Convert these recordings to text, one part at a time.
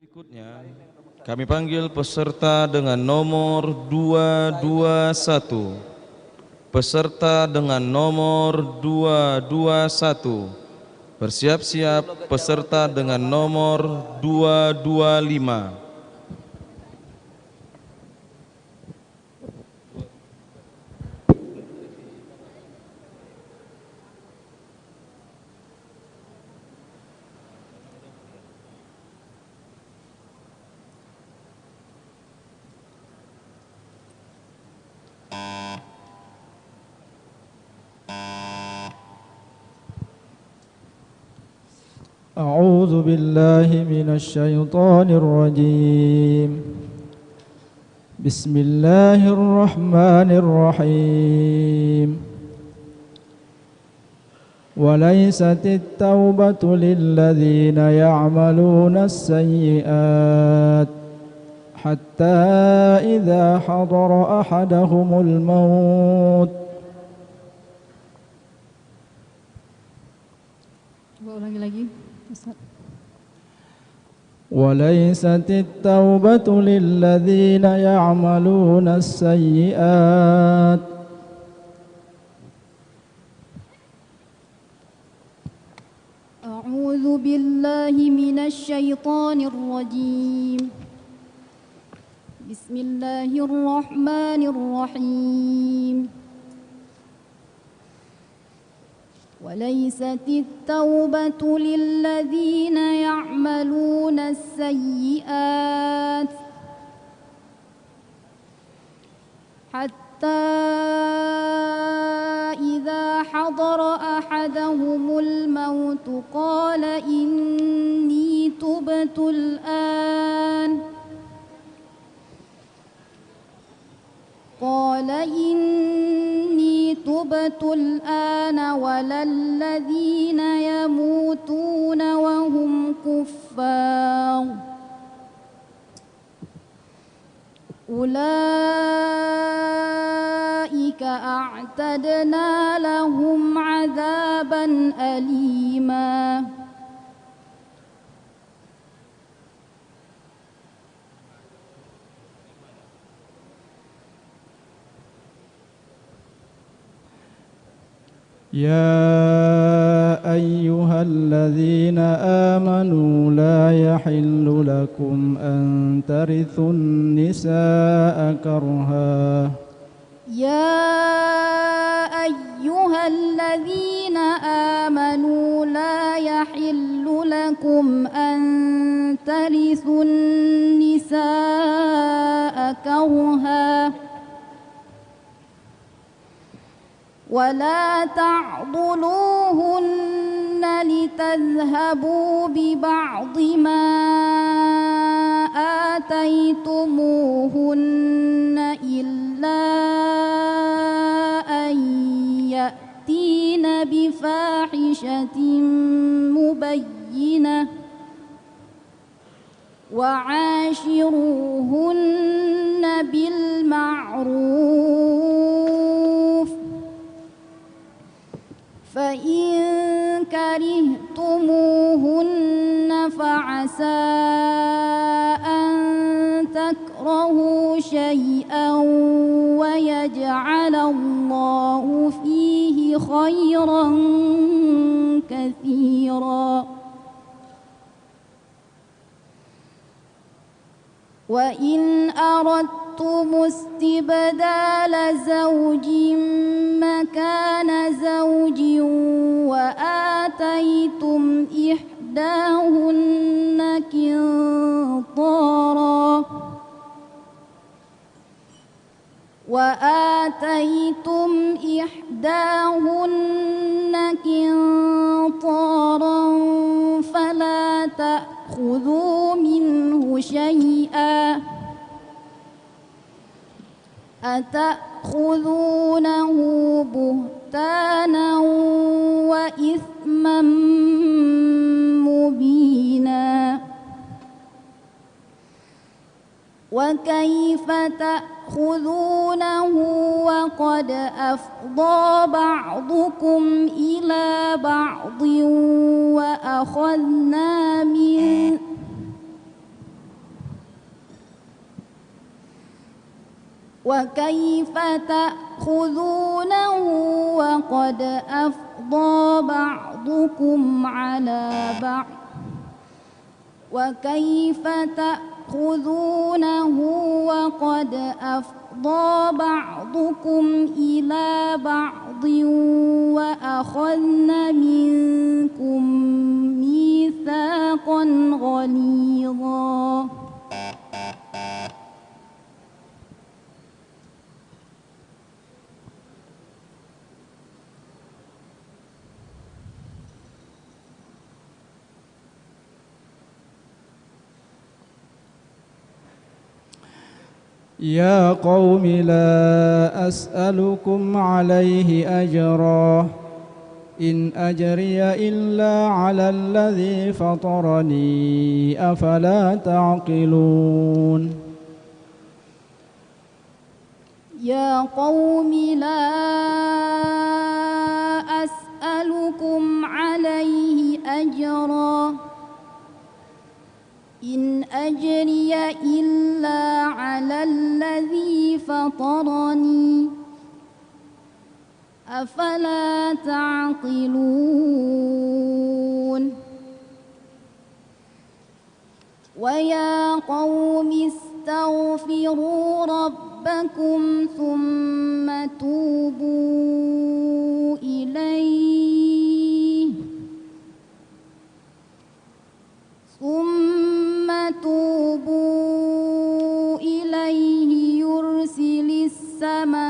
Berikutnya kami panggil peserta dengan nomor 221. Peserta dengan nomor 221. Bersiap-siap peserta dengan nomor 225. أعوذ بالله من الشيطان الرجيم. بسم الله الرحمن الرحيم. وليست التوبة للذين يعملون السيئات حتى إذا حضر أحدهم الموت. Ulangi lagi, Ustaz. وليست التوبة للذين يعملون السيئات أعوذ بالله من الشيطان الرجيم. بسم الله الرحمن الرحيم. وليست التوبة للذين يعملون السيئات حتى إذا حضر أحدهم الموت قال إني تبت الآن ولا الذين يموتون وهم كفار أولئك أعتدنا لهم عذابا أليما. يا أيها الذين آمنوا لا يحل لكم أن ترثوا النساء كرها. يا أيها الذين آمنوا لا يحل لكم أن ترثوا النساء كرها ولا تعضلوهن لتذهبوا ببعض ما آتيتموهن إلا أن يأتين بفاحشة مبينة وعاشروهن بالمعروف فإن كرهتموهن فعسى أن تكرهوا شيئا ويجعل الله فيه خيرا كثيرا. وإن أردتم استبدال زوج مكان زوج وآتيتم إحداهن قنطارا فلا تأخذوا منه شيئا أتأخذونه بهتانا وإثما مبينا. وكيف تأخذونه وقد أفضى بعضكم إلى بعض وكيف تأخذونه وقد أفضى بعضكم على بعض وكيف تأخذونه وقد أفضى بعضكم إلى بعض وأخذن منكم ميثاقا غليظا يا قوم لا أسألكم عليه أجرا إن أجري إلا على الذي فطرني أفلا تعقلون يا قوم لا أسألكم عليه أجرا إن أجري إلا على الذي فطرني أفلا تعقلون ويا قوم استغفروا ربكم ثم توبوا إليه يرسل السماء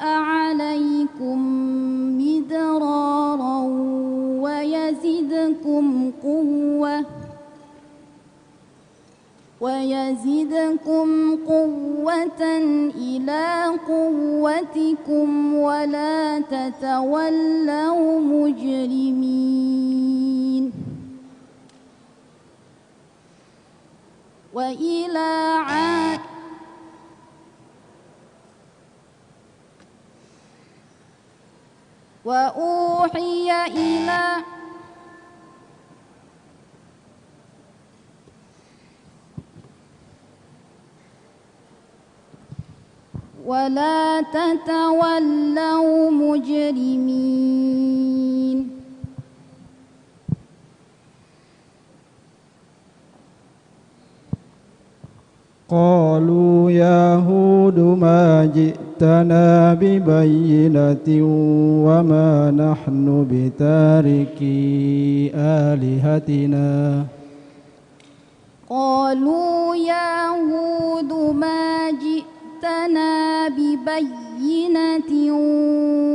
عليكم مدرارا ويزدكم قوة إلى قوتكم ولا تتولوا مجرمين وإلى عاد وأوحي إلى ولا تتولوا مجرمين قالوا يا هود ما جئتنا ببينة وما نحن بتاركي آلهتنا قالوا يا هود ما جئتنا ببينة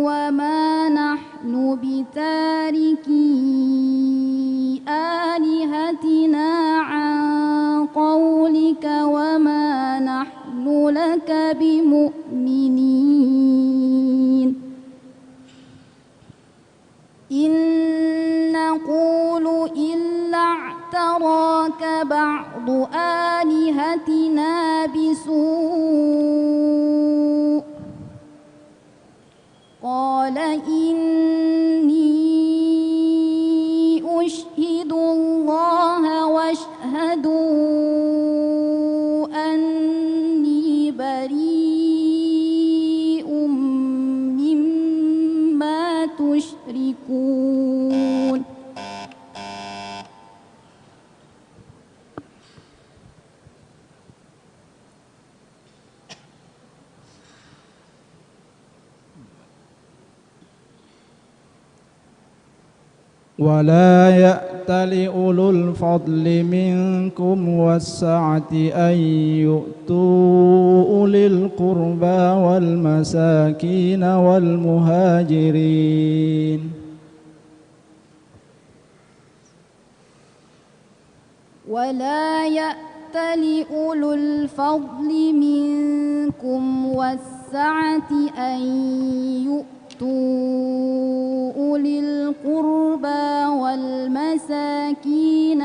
وما نحن بتاركي آلهتنا عن قولك وما نحن لك بمؤمنين إن نقول إلا اعتراك بعض آلهتنا بسوء قال إني أشهد الله واشهدوا أني بريء مما تشركون ولا يأتل أولو الفضل منكم والسعة أن يؤتوا أولي القربى والمساكين والمهاجرين ولا يأتل أولو الفضل منكم والسعة أن يؤتوا أولي القربى والمساكين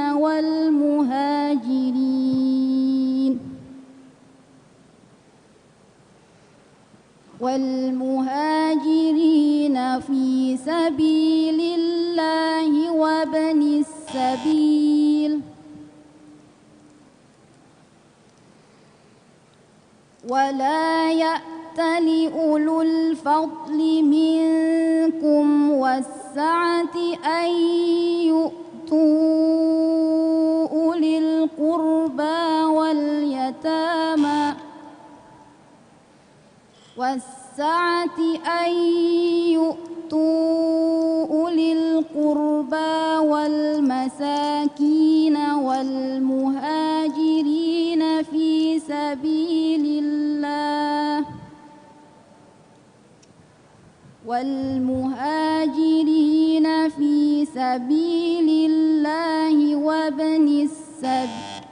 والمهاجرين في سبيل الله وابن السبيل ولا يأتل أولو الفضل منكم والسعة أن يؤتوا أولي القربى والمساكين والمهاجرين في سبيل الله وابن السبيل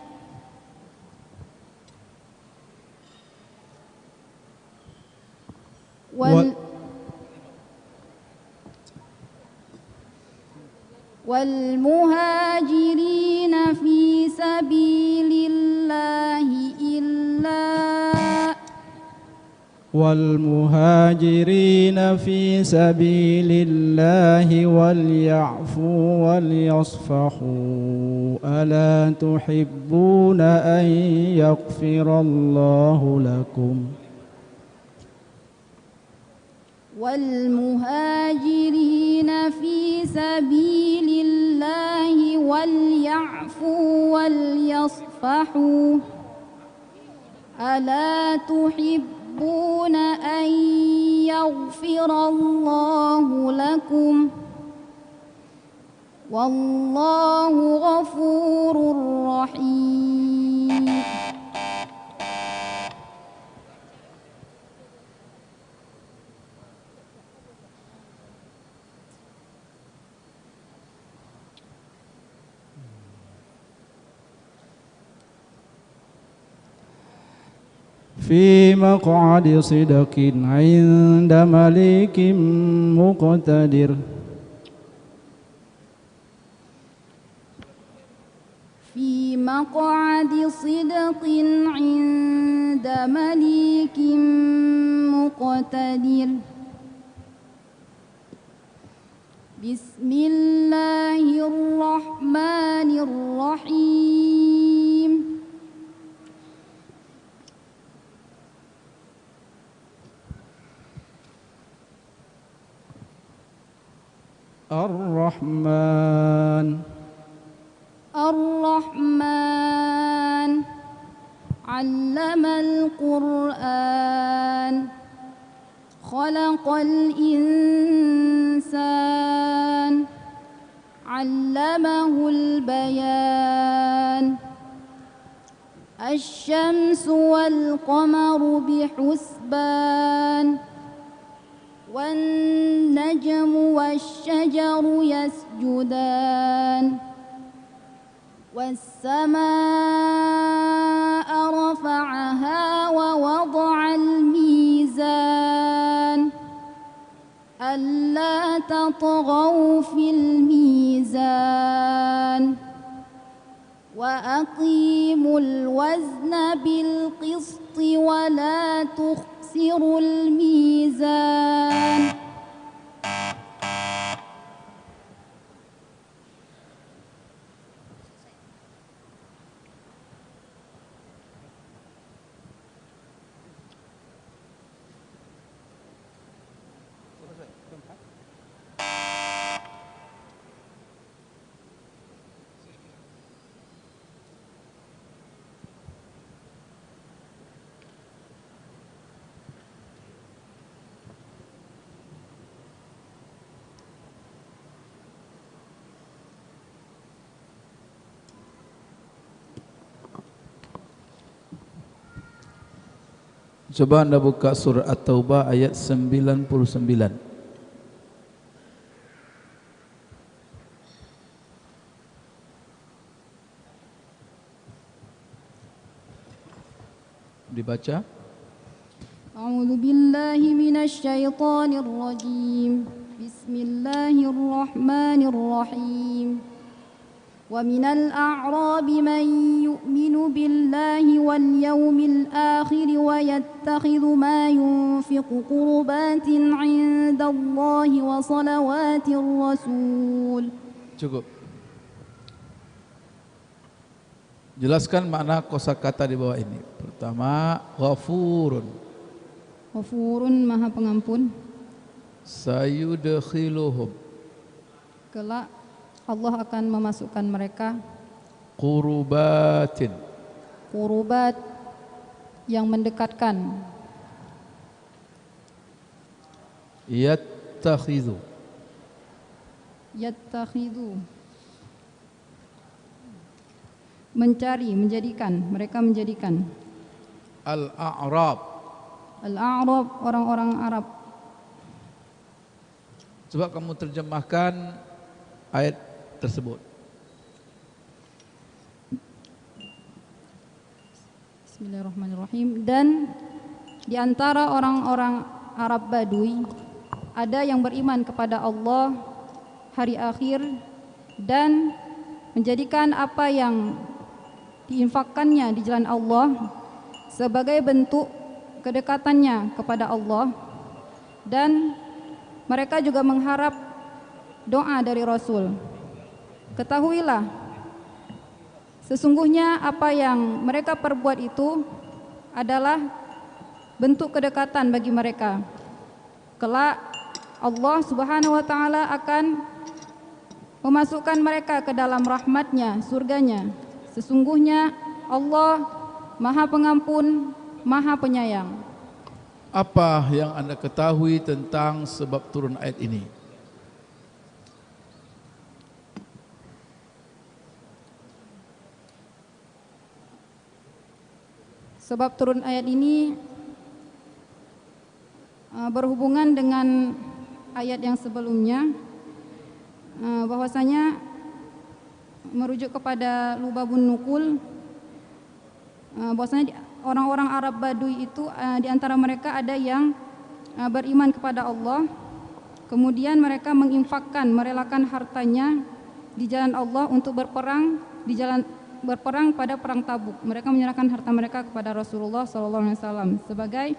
والمهاجرين في سبيل الله وليعفوا وليصفحوا ألا تحبون أن يغفر الله لكم والمهاجرين في سبيل الله وليعفوا وليصفحوا ألا تحبون أن يغفر الله لكم والله غفور رحيم. في مقعد صدق عند مليك مقتدر في مقعد صدق عند مليك مقتدر. بسم الله الرحمن الرحيم. الرحمن علم القرآن خلق الإنسان علمه البيان. الشمس والقمر بحسبان والنجم والشجر يسجدان. والسماء رفعها ووضع الميزان ألا تطغوا في الميزان وأقيموا الوزن بالقسط ولا تخسروا الميزان. Coba Anda buka surah At-Taubah ayat 99. Dibaca. A'udzu billahi minasy syaithanir rajim. Bismillahirrahmanirrahim. ومن الأعراب من يؤمن بالله واليوم الآخر ويتخذ ما ينفق قربات عند الله وصلوات الرسول. Cukup. Jelaskan makna kosakata di bawah ini. Pertama, ghafurun. Ghafurun Maha Pengampun. Sayudkhiluhum. Kelak Allah akan memasukkan mereka Qurubatin. qurubat yang mendekatkan. Yattakhidhu. Yattakhidhu mencari, menjadikan, mereka menjadikan. Al-a'rab. Al-a'rab orang-orang Arab. Coba kamu terjemahkan ayat tersebut. Bismillahirrahmanirrahim. Dan di antara orang-orang Arab Badui ada yang beriman kepada Allah, hari akhir, dan menjadikan apa yang diinfakkannya di jalan Allah sebagai bentuk kedekatannya kepada Allah, dan mereka juga mengharap doa dari Rasul. Ketahuilah, sesungguhnya apa yang mereka perbuat itu adalah bentuk kedekatan bagi mereka. Kelak Allah Subhanahu wa taala akan memasukkan mereka ke dalam rahmatnya, surganya. Sesungguhnya Allah Maha Pengampun, Maha Penyayang. Apa yang Anda ketahui tentang sebab turun ayat ini? Sebab turun ayat ini berhubungan dengan ayat yang sebelumnya, bahwasanya merujuk kepada Lubabun Nukul, bahwasanya orang-orang Arab Badui itu di antara mereka ada yang beriman kepada Allah, kemudian mereka menginfakkan, merelakan hartanya di jalan Allah untuk berperang pada perang Tabuk. Mereka menyerahkan harta mereka kepada Rasulullah SAW sebagai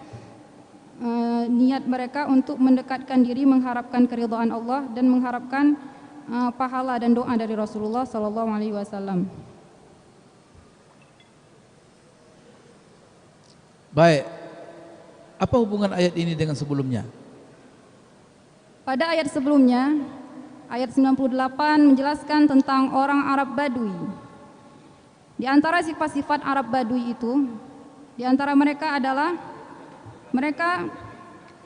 niat mereka untuk mendekatkan diri, mengharapkan keridhaan Allah dan mengharapkan pahala dan doa dari Rasulullah SAW. Baik. Apa hubungan ayat ini dengan sebelumnya? Pada ayat sebelumnya, ayat 98 menjelaskan tentang orang Arab Badui. Di antara sifat-sifat Arab Badui itu, di antara mereka adalah mereka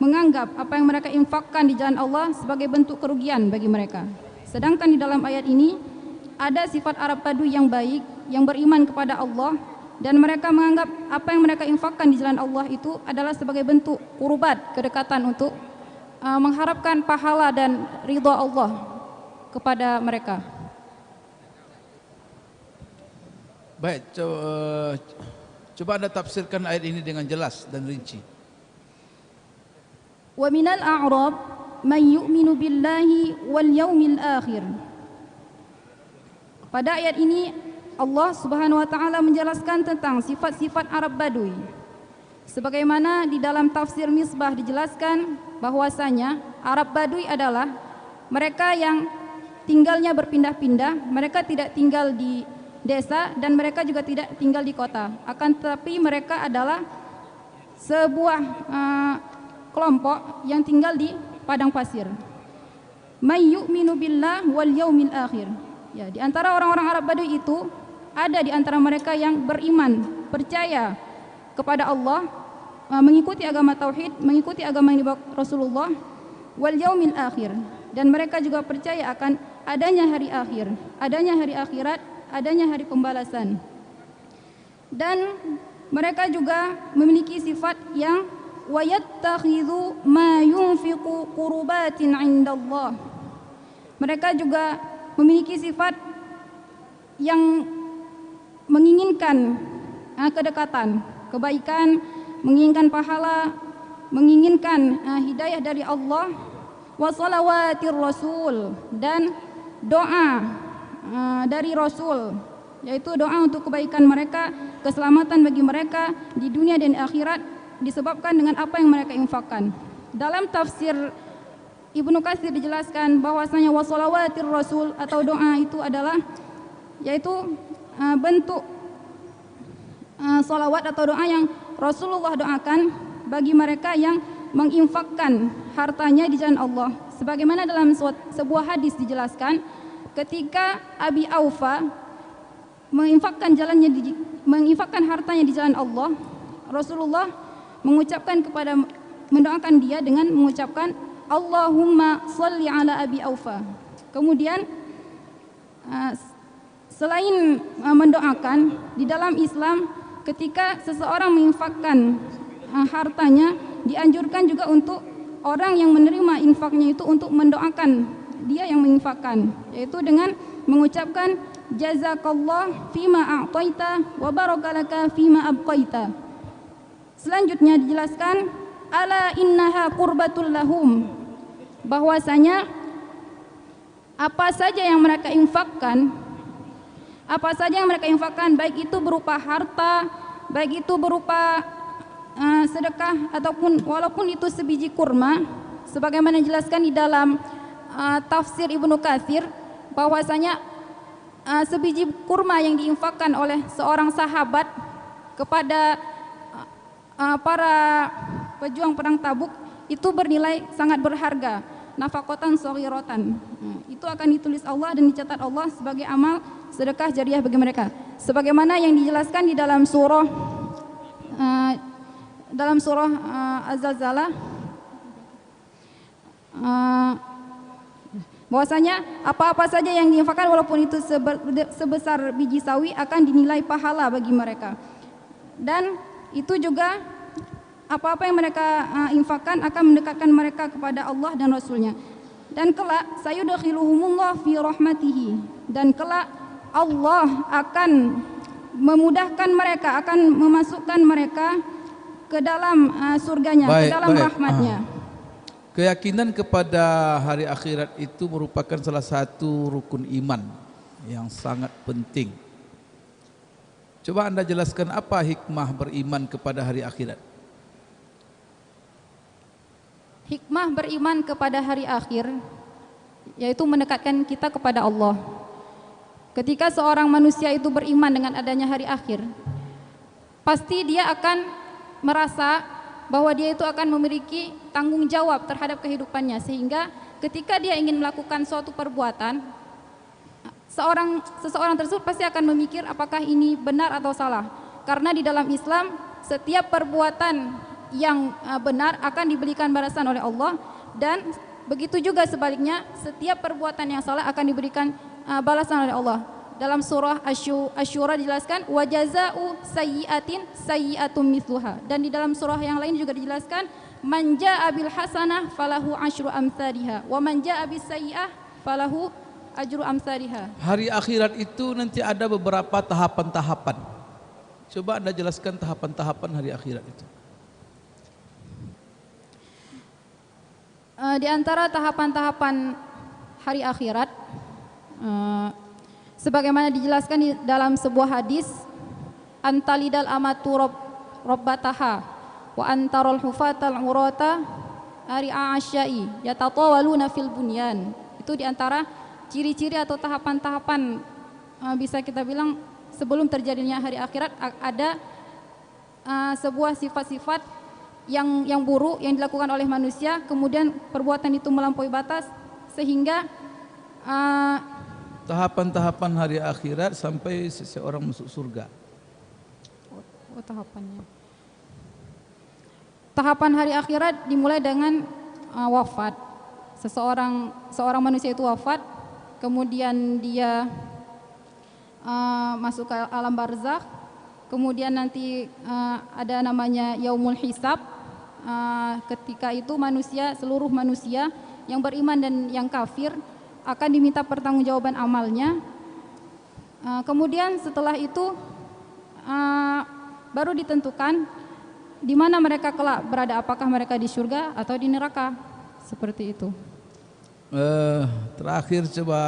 menganggap apa yang mereka infakkan di jalan Allah sebagai bentuk kerugian bagi mereka. Sedangkan di dalam ayat ini ada sifat Arab Badui yang baik, yang beriman kepada Allah, dan mereka menganggap apa yang mereka infakkan di jalan Allah itu adalah sebagai bentuk qurbat, kedekatan untuk mengharapkan pahala dan ridha Allah kepada mereka. Baik, coba Anda tafsirkan ayat ini dengan jelas dan rinci. Wa minal a'rab man yu'minu billahi wal yaumil akhir. Pada ayat ini Allah Subhanahu wa taala menjelaskan tentang sifat-sifat Arab Badui. Sebagaimana di dalam tafsir Misbah dijelaskan bahwasanya Arab Badui adalah mereka yang tinggalnya berpindah-pindah, mereka tidak tinggal di desa dan mereka juga tidak tinggal di kota. Akan tetapi mereka adalah sebuah kelompok yang tinggal di padang pasir. May yu'minu billah wal yaumil akhir. Ya, di antara orang-orang Arab Badui itu ada di antara mereka yang beriman, percaya kepada Allah, mengikuti agama tauhid, mengikuti agama yang dibawa Rasulullah, wal yaumil akhir, dan mereka juga percaya akan adanya hari akhir, adanya hari akhirat, adanya hari pembalasan. Dan mereka juga memiliki sifat yang wayattakhidhu ma yunfiqu qurubatin 'indallah. Mereka juga memiliki sifat yang menginginkan kedekatan, kebaikan, menginginkan pahala, menginginkan hidayah dari Allah, wa salawatir rasul, dan doa dari Rasul, yaitu doa untuk kebaikan mereka, keselamatan bagi mereka di dunia dan akhirat disebabkan dengan apa yang mereka infakkan. Dalam tafsir Ibnu Katsir dijelaskan bahwasanya wa salawatir rasul atau doa itu adalah yaitu bentuk salawat atau doa yang Rasulullah doakan bagi mereka yang menginfakkan hartanya di jalan Allah. Sebagaimana dalam sebuah hadis dijelaskan, ketika Abi Aufa menginfakkan hartanya di jalan Allah, Rasulullah mendoakan dia dengan mengucapkan Allahumma salli ala Abi Aufa. Kemudian selain mendoakan, di dalam Islam ketika seseorang menginfakkan hartanya, dianjurkan juga untuk orang yang menerima infaknya itu untuk mendoakan dia yang menginfakkan, yaitu dengan mengucapkan jazakallah fima a'taita wa barakalaka fima abqaita. Selanjutnya dijelaskan ala innaha qurbatul lahum, bahwasanya apa saja yang mereka infakkan, baik itu berupa harta, baik itu berupa sedekah, ataupun walaupun itu sebiji kurma, sebagaimana dijelaskan di dalam tafsir Ibnu Katsir, bahwasanya sebiji kurma yang diinfakkan oleh seorang sahabat kepada para pejuang perang Tabuk itu bernilai sangat berharga, nafaqatan shaghiratan. Itu akan ditulis Allah dan dicatat Allah sebagai amal sedekah jariah bagi mereka, sebagaimana yang dijelaskan di dalam surah Az-Zalzalah, bahwasanya apa-apa saja yang diinfakkan walaupun itu sebesar biji sawi akan dinilai pahala bagi mereka. Dan itu juga apa-apa yang mereka infakkan akan mendekatkan mereka kepada Allah dan Rasulnya. Dan kelak sayudkhiluhumullah fi rahmatihi, dan kelak Allah akan memudahkan mereka, akan memasukkan mereka ke dalam surganya, ke dalam rahmatnya. Keyakinan kepada hari akhirat itu merupakan salah satu rukun iman yang sangat penting. Coba Anda jelaskan apa hikmah beriman kepada hari akhirat. Hikmah beriman kepada hari akhir yaitu mendekatkan kita kepada Allah. Ketika seorang manusia itu beriman dengan adanya hari akhir, pasti dia akan merasa bahwa dia itu akan memiliki tanggung jawab terhadap kehidupannya, sehingga ketika dia ingin melakukan suatu perbuatan, seseorang tersebut pasti akan memikir apakah ini benar atau salah. Karena di dalam Islam setiap perbuatan yang benar akan diberikan balasan oleh Allah, dan begitu juga sebaliknya setiap perbuatan yang salah akan diberikan balasan oleh Allah. Dalam surah Asy-Syura dijelaskan wa jazaa'u sayyi'atin sayyi'atun mithluha, dan di dalam surah yang lain juga dijelaskan man jaa'a bil hasanah falahu asyru amsalihha wa man jaa'a bis sayyi'ah falahu ajru amsalihha. Hari akhirat itu nanti ada beberapa tahapan-tahapan. Coba Anda jelaskan tahapan-tahapan hari akhirat itu. Di antara tahapan-tahapan hari akhirat, sebagaimana dijelaskan di dalam sebuah hadis, antalidal amatu rabbataha wa antarul hufatal urata ari'a asyai yatatawaluna fil bunyan. Itu di antara ciri-ciri atau tahapan-tahapan, bisa kita bilang sebelum terjadinya hari akhirat ada sebuah sifat-sifat yang buruk yang dilakukan oleh manusia, kemudian perbuatan itu melampaui batas sehingga tahapan-tahapan hari akhirat sampai seseorang masuk surga. Tahapannya. Tahapan hari akhirat dimulai dengan wafat. Seorang manusia itu wafat, kemudian dia masuk ke alam barzakh, kemudian nanti ada namanya yaumul hisab. Ketika itu seluruh manusia yang beriman dan yang kafir akan diminta pertanggungjawaban amalnya. Kemudian setelah itu baru ditentukan di mana mereka kelak berada, apakah mereka di surga atau di neraka, seperti itu. Terakhir, coba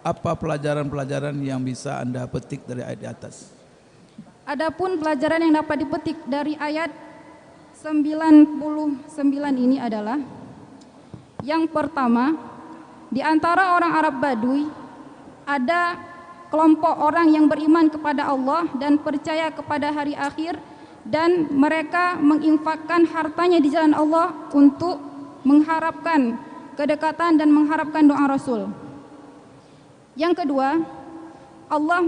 apa pelajaran-pelajaran yang bisa Anda petik dari ayat di atas? Adapun pelajaran yang dapat dipetik dari ayat 99 ini adalah, yang pertama, di antara orang Arab Baduy ada kelompok orang yang beriman kepada Allah dan percaya kepada hari akhir, dan mereka menginfakkan hartanya di jalan Allah untuk mengharapkan kedekatan dan mengharapkan doa Rasul. Yang kedua, Allah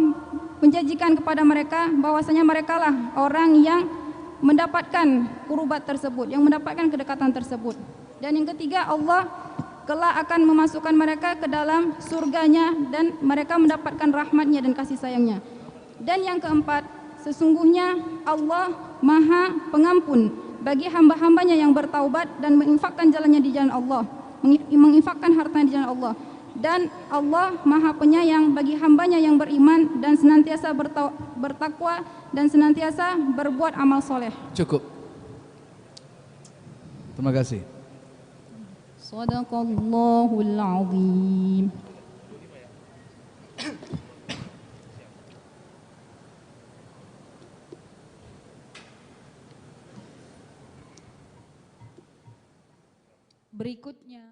menjanjikan kepada mereka bahwasanya merekalah orang yang mendapatkan kurubat tersebut, yang mendapatkan kedekatan tersebut. Dan yang ketiga, Allah kelak akan memasukkan mereka ke dalam surganya dan mereka mendapatkan rahmatnya dan kasih sayangnya. Dan yang keempat, sesungguhnya Allah Maha Pengampun bagi hamba-hambanya yang bertaubat dan menginfakkan jalannya di jalan Allah, menginfakkan hartanya di jalan Allah. Dan Allah Maha Penyayang bagi hambanya yang beriman dan senantiasa bertakwa dan senantiasa berbuat amal soleh. Cukup. Terima kasih. Shadaqallahul azim. Berikutnya